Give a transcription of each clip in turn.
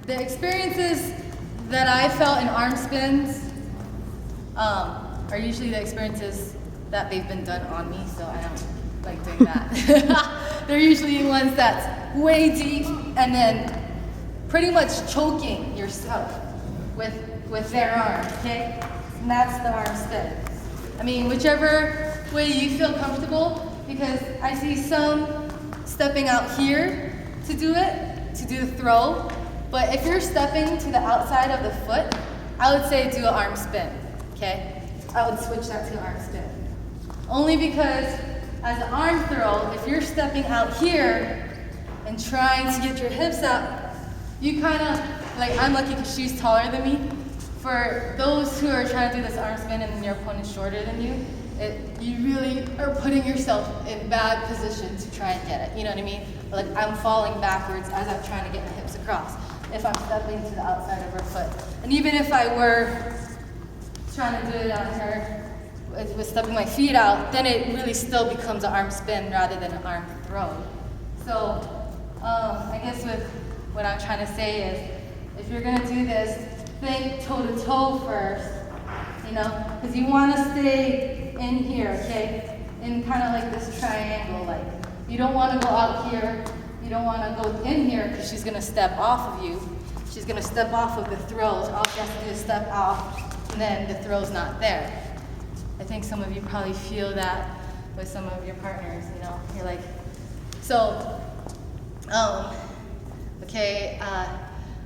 The experiences that I felt in arm spins are usually the experiences that they've been done on me, so I don't like doing that. They're usually ones that's way deep and then pretty much choking yourself with their arms, okay? And that's the arm spin. I mean, whichever way you feel comfortable, because I see some stepping out here to do it, to do the throw. But if you're stepping to the outside of the foot, I would say do an arm spin, okay? I would switch that to an arm spin. Only because as an arm throw, if you're stepping out here and trying to get your hips up, you kind of, like I'm lucky because she's taller than me. For those who are trying to do this arm spin and your opponent's shorter than you, you really are putting yourself in bad position to try and get it. You know what I mean? Like I'm falling backwards as I'm trying to get my hips across if I'm stepping to the outside of her foot. And even if I were trying to do it on her with stepping my feet out, then it really still becomes an arm spin rather than an arm throw. So I guess with what I'm trying to say is, if you're gonna do this, think toe to toe first, you know, because you want to stay in here, okay, in kind of like this triangle, like you don't want to go out here, you don't want to go in here because she's gonna step off of you. She's gonna step off of the throws. All she has to do is step off, and then the throw's not there. I think some of you probably feel that with some of your partners, you know, you're like, so, okay,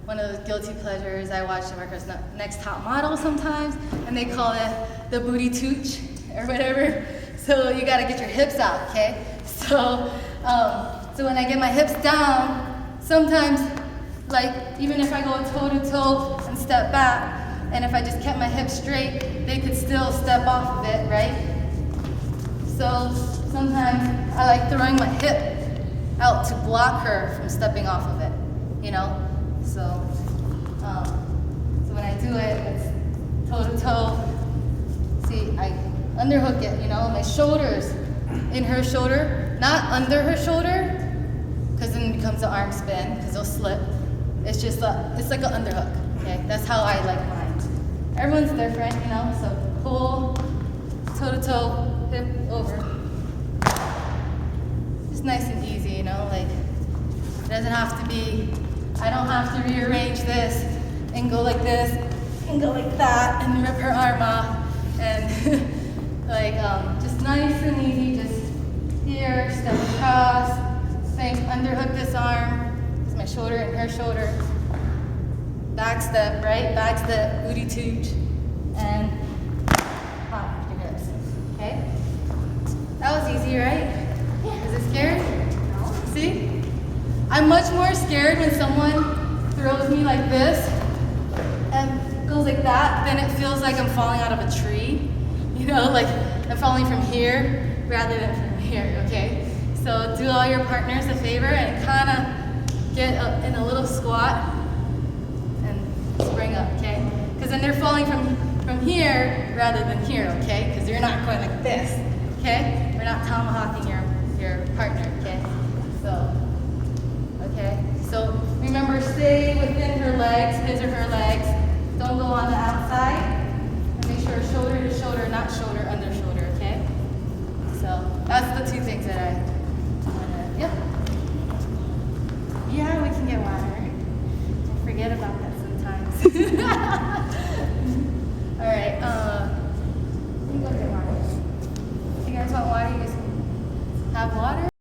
one of those guilty pleasures, I watch America's Next Top Model sometimes, and they call it the booty tooch, or whatever, so you gotta get your hips out, okay? So, so when I get my hips down, sometimes, like, even if I go toe to toe and step back, and if I just kept my hips straight, they could still step off of it, right? So sometimes I like throwing my hip out to block her from stepping off of it, you know? So when I do it, it's toe to toe. See, I underhook it, you know, my shoulders in her shoulder, not under her shoulder, because then it becomes an arm spin, because it'll slip. It's just it's like an underhook, okay? That's how I like mine. Everyone's different, you know, so pull, toe to toe, hip over. Just nice and easy, you know, like it doesn't have to be, I don't have to rearrange this and go like this and go like that and rip her arm off and like just nice and easy, just here, step across, think underhook this arm, it's my shoulder and her shoulder. Back step, right? Back step, booty tooch, and pop your hips. Okay? That was easy, right? Yeah. Is it scary? No. See? I'm much more scared when someone throws me like this and goes like that, then it feels like I'm falling out of a tree. You know, like I'm falling from here rather than from here, okay? So do all your partners a favor and kind of get up in a little squat. Spring up, okay? Because then they're falling from here rather than here, okay? Because you're not going like this, okay? We're not tomahawking your partner, okay? So, okay? So remember, stay within her legs, his or her legs. Don't go on the outside. And make sure shoulder to shoulder, not shoulder under shoulder, okay? So that's the two things that I wanna, yep. Yeah, we can get water. Don't forget about that. All right, let me go get water. If you guys want water, you guys have water.